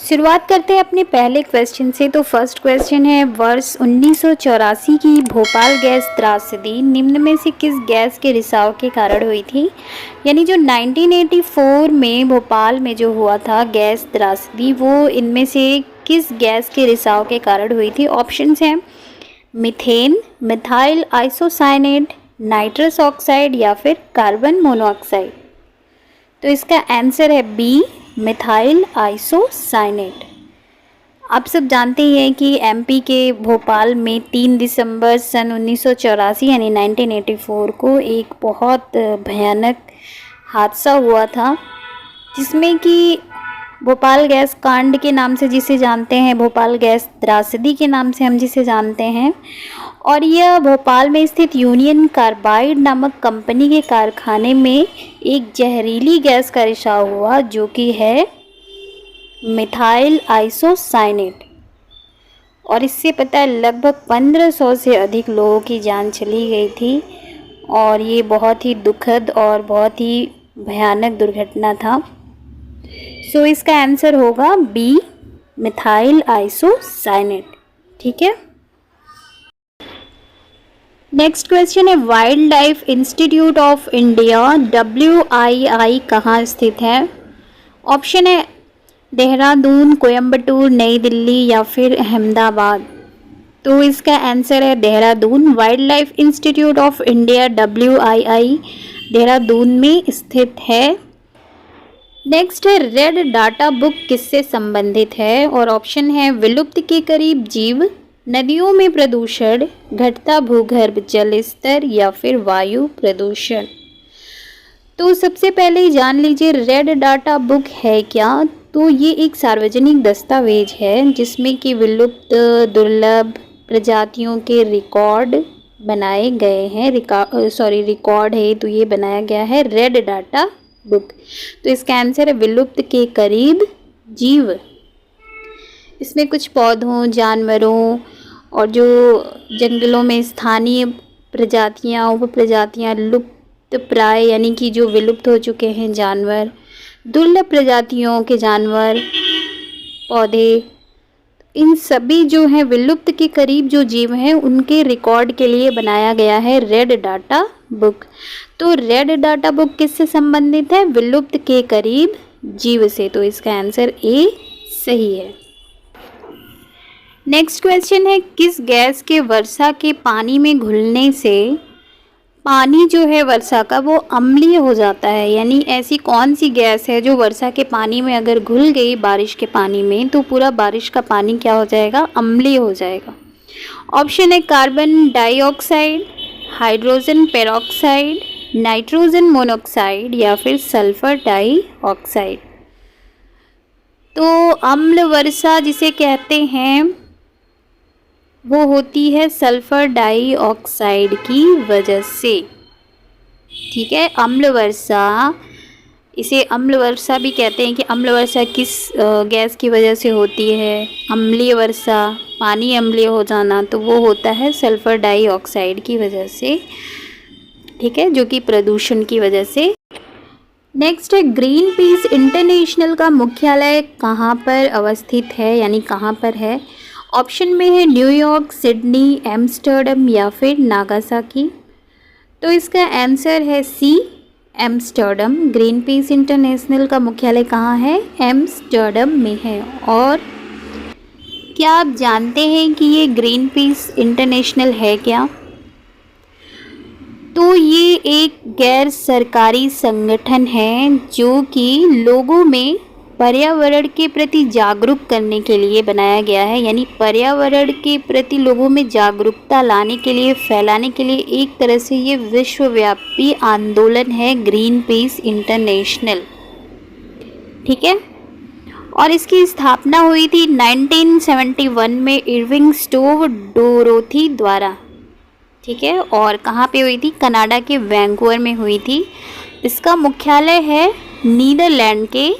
शुरुआत करते हैं अपने पहले क्वेश्चन से। तो फर्स्ट क्वेश्चन है, वर्ष 1984 की भोपाल गैस त्रासदी निम्न में से किस गैस के रिसाव के कारण हुई थी। यानी जो 1984 में भोपाल में जो हुआ था गैस त्रासदी, वो इनमें से किस गैस के रिसाव के कारण हुई थी। ऑप्शंस हैं methane, methyl isocyanate, nitrous oxide या फिर कार्बन मोनोऑक्साइड। तो इसका आंसर है बी, मिथाइल आइसोसाइनेट। आप सब जानते हैं कि एमपी के भोपाल में 3 दिसंबर सन 1984 यानी 1984 को एक बहुत भयानक हादसा हुआ था, जिसमें कि भोपाल गैस कांड के नाम से जिसे जानते हैं, भोपाल गैस त्रासदी के नाम से हम जिसे जानते हैं। और यह भोपाल में स्थित यूनियन कार्बाइड नामक कंपनी के कारखाने में एक जहरीली गैस का रिसाव हुआ, जो कि है मिथाइल आइसोसाइनेट। और इससे पता है लगभग 1500 से अधिक लोगों की जान चली गई थी। और ये बहुत ही दुखद और बहुत ही भयानक दुर्घटना था। सो इसका आंसर होगा बी, मिथाइल आइसोसाइनेट। ठीक है। नेक्स्ट क्वेश्चन है, wild life institute of India WII कहाँ स्थित है। ऑप्शन है देहरादून, कोयम्बटूर, नई दिल्ली या फिर अहमदाबाद। तो इसका आंसर है Dehradun. Wild life institute of India WII Dehradun में स्थित है। नेक्स्ट है, रेड डाटा बुक किससे संबंधित है। और ऑप्शन है विलुप्त के करीब जीव, नदियों में प्रदूषण, घटता भूगर्भ जल स्तर या फिर वायु प्रदूषण। तो सबसे पहले जान लीजिए रेड डाटा बुक है क्या। तो ये एक सार्वजनिक दस्तावेज है जिसमें कि विलुप्त दुर्लभ प्रजातियों के रिकॉर्ड बनाए गए हैं। रिकॉर्ड है तो ये बनाया गया है रेड डाटा बुक। तो इसका आंसर है विलुप्त के करीब जीव। इसमें कुछ पौधों, जानवरों और जो जंगलों में स्थानीय प्रजातियां, उप प्रजातियां, लुप्त प्राय यानी कि जो विलुप्त हो चुके हैं जानवर, दुर्लभ प्रजातियों के जानवर, पौधे, इन सभी जो हैं विलुप्त के करीब जो जीव हैं उनके रिकॉर्ड के लिए बनाया गया है रेड डाटा बुक। तो रेड डाटा बुक किससे संबंधित है, विलुप्त के करीब जीव से। तो इसका आंसर ए सही है। नेक्स्ट क्वेश्चन है, किस गैस के वर्षा के पानी में घुलने से पानी जो है वर्षा का वो अम्लीय हो जाता है। यानी ऐसी कौन सी गैस है जो वर्षा के पानी में अगर घुल गई, बारिश के पानी में, तो पूरा बारिश का पानी क्या हो जाएगा, अम्लीय हो जाएगा। ऑप्शन है carbon dioxide, hydrogen peroxide, nitrogen monoxide या फिर सल्फर डाइऑक्साइड। तो अम्ल वर्षा जिसे कहते हैं वो होती है सल्फर डाइऑक्साइड की वजह से। ठीक है, अम्ल वर्षा, इसे अम्ल वर्षा भी कहते हैं कि अम्ल वर्षा किस गैस की वजह से होती है। अम्लीय वर्षा, पानी अम्लीय हो जाना, तो वो होता है सल्फर डाइऑक्साइड की वजह से। ठीक है, जो कि प्रदूषण की वजह से। नेक्स्ट है, ग्रीन पीस इंटरनेशनल का मुख्यालय कहाँ पर अवस्थित है, यानी कहाँ पर है। ऑप्शन में है न्यूयॉर्क, सिडनी, एम्स्टर्डम या फिर नागासाकी। तो इसका आंसर है सी, एम्स्टर्डम। ग्रीन पीस इंटरनेशनल का मुख्यालय कहाँ है, एम्स्टर्डम में है। और क्या आप जानते हैं कि ये ग्रीन पीस इंटरनेशनल है क्या। तो ये एक गैर सरकारी संगठन है जो कि लोगों में पर्यावरण के प्रति जागरूक करने के लिए बनाया गया है। यानी पर्यावरण के प्रति लोगों में जागरूकता लाने के लिए, फैलाने के लिए एक तरह से ये विश्वव्यापी आंदोलन है ग्रीन पीस इंटरनेशनल। ठीक है, और इसकी स्थापना हुई थी 1971 में इरविंग स्टोव डोरोथी द्वारा। ठीक है, और कहाँ पे हुई थी, कनाडा के वैंकूवर में हुई थी। इसका मुख्यालय है नीदरलैंड के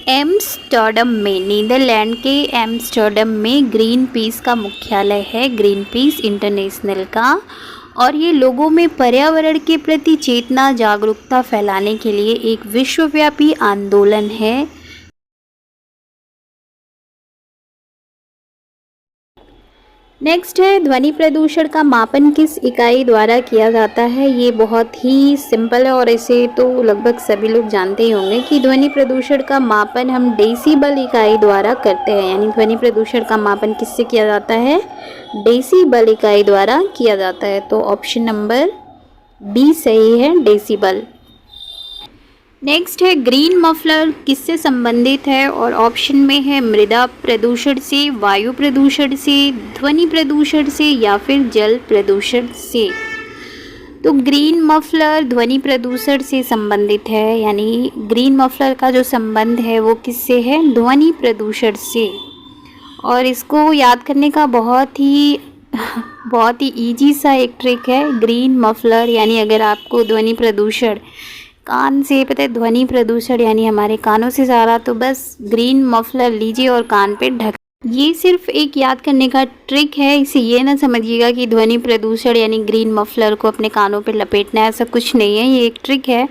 एम्स्टर्डम में। नीदरलैंड के एम्स्टर्डम में ग्रीन पीस का मुख्यालय है, ग्रीन पीस इंटरनेशनल का। और ये लोगों में पर्यावरण के प्रति चेतना, जागरूकता फैलाने के लिए एक विश्वव्यापी आंदोलन है। नेक्स्ट है ध्वनि प्रदूषण का मापन किस इकाई द्वारा किया जाता है। ये बहुत ही सिंपल है और इसे तो लगभग सभी लोग जानते ही होंगे कि ध्वनि प्रदूषण का मापन हम डेसिबल इकाई द्वारा करते हैं। यानी ध्वनि प्रदूषण का मापन किससे किया जाता है, डेसिबल इकाई द्वारा किया जाता है। तो ऑप्शन नंबर बी सही है, डेसिबल। नेक्स्ट है ग्रीन मफलर किससे संबंधित है और ऑप्शन में है मृदा प्रदूषण से, वायु प्रदूषण से, ध्वनि प्रदूषण से या फिर जल प्रदूषण से। तो ग्रीन मफलर ध्वनि प्रदूषण से संबंधित है, यानी ग्रीन मफलर का जो संबंध है वो किससे है, ध्वनि प्रदूषण से। और इसको याद करने का बहुत ही इजी सा एक ट्रिक है ग्रीन मफलर। यानी अगर आपको ध्वनि प्रदूषण कान से पता है, ध्वनि प्रदूषण यानी हमारे कानों से जा रहा, तो बस ग्रीन मफलर लीजिए और कान पे ढक। ये सिर्फ एक याद करने का ट्रिक है, इसे ये ना समझिएगा कि ध्वनि प्रदूषण यानी ग्रीन मफलर को अपने कानों पे लपेटना है, ऐसा कुछ नहीं है। ये एक ट्रिक है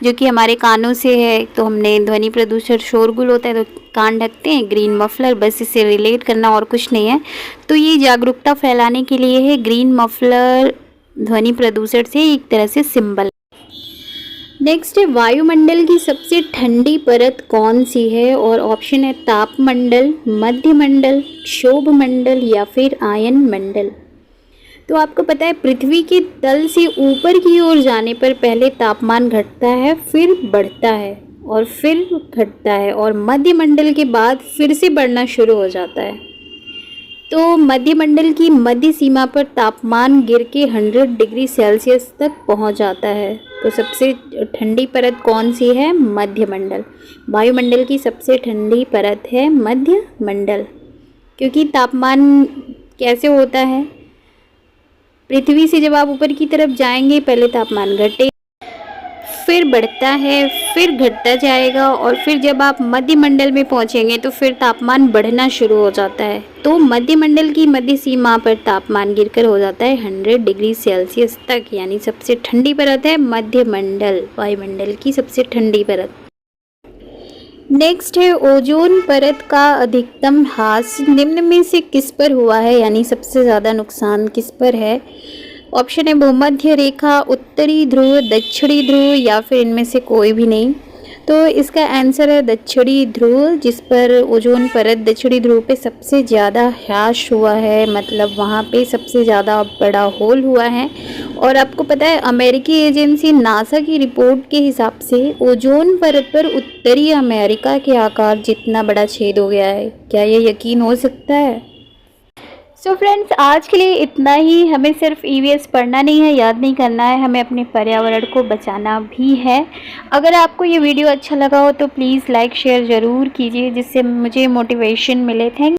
जो कि हमारे कानों से है। तो हमने ध्वनि प्रदूषण शोरगुल होता है तो कान ढकते हैं, ग्रीन मफलर, बस इसे रिलेट करना और कुछ नहीं है। तो ये जागरूकता फैलाने के लिए है। ग्रीन मफलर ध्वनि प्रदूषण से एक तरह से सिंबल। नेक्स्ट है वायुमंडल की सबसे ठंडी परत कौन सी है और ऑप्शन है तापमंडल, मध्यमंडल, क्षोभमंडल या फिर आयन मंडल। तो आपको पता है पृथ्वी के तल से ऊपर की ओर जाने पर पहले तापमान घटता है, फिर बढ़ता है और फिर घटता है, और मध्यमंडल के बाद फिर से बढ़ना शुरू हो जाता है। तो मध्यमंडल की मध्य सीमा पर तापमान गिर के 100 डिग्री सेल्सियस तक पहुंच जाता है। तो सबसे ठंडी परत कौन सी है, मध्यमंडल। वायुमंडल की सबसे ठंडी परत है मध्यमंडल, क्योंकि तापमान कैसे होता है, पृथ्वी से जब आप ऊपर की तरफ जाएंगे पहले तापमान घटे, फिर बढ़ता है, फिर घटता जाएगा, और फिर जब आप मध्यमंडल में पहुंचेंगे तो फिर तापमान बढ़ना शुरू हो जाता है। तो मध्यमंडल की मध्य सीमा पर तापमान गिरकर हो जाता है 100 डिग्री सेल्सियस तक, यानी सबसे ठंडी परत है मध्यमंडल, वायुमंडल की सबसे ठंडी परत। नेक्स्ट है ओजोन परत का अधिकतम ह्रास निम्न में से किस पर हुआ है, यानी सबसे ज़्यादा नुकसान किस पर है। ऑप्शन है भूमध्य रेखा, उत्तरी ध्रुव, दक्षिणी ध्रुव या फिर इनमें से कोई भी नहीं। तो इसका आंसर है दक्षिणी ध्रुव, जिस पर ओजोन परत दक्षिणी ध्रुव पे सबसे ज़्यादा ह्रास हुआ है, मतलब वहाँ पे सबसे ज़्यादा बड़ा होल हुआ है। और आपको पता है अमेरिकी एजेंसी नासा की रिपोर्ट के हिसाब से ओजोन परत पर उत्तरी अमेरिका के आकार जितना बड़ा छेद हो गया है। क्या ये यकीन हो सकता है। सो फ्रेंड्स, आज के लिए इतना ही। हमें सिर्फ ईवीएस पढ़ना नहीं है, याद नहीं करना है, हमें अपने पर्यावरण को बचाना भी है। अगर आपको ये वीडियो अच्छा लगा हो तो प्लीज़ लाइक शेयर ज़रूर कीजिए, जिससे मुझे मोटिवेशन मिले। थैंक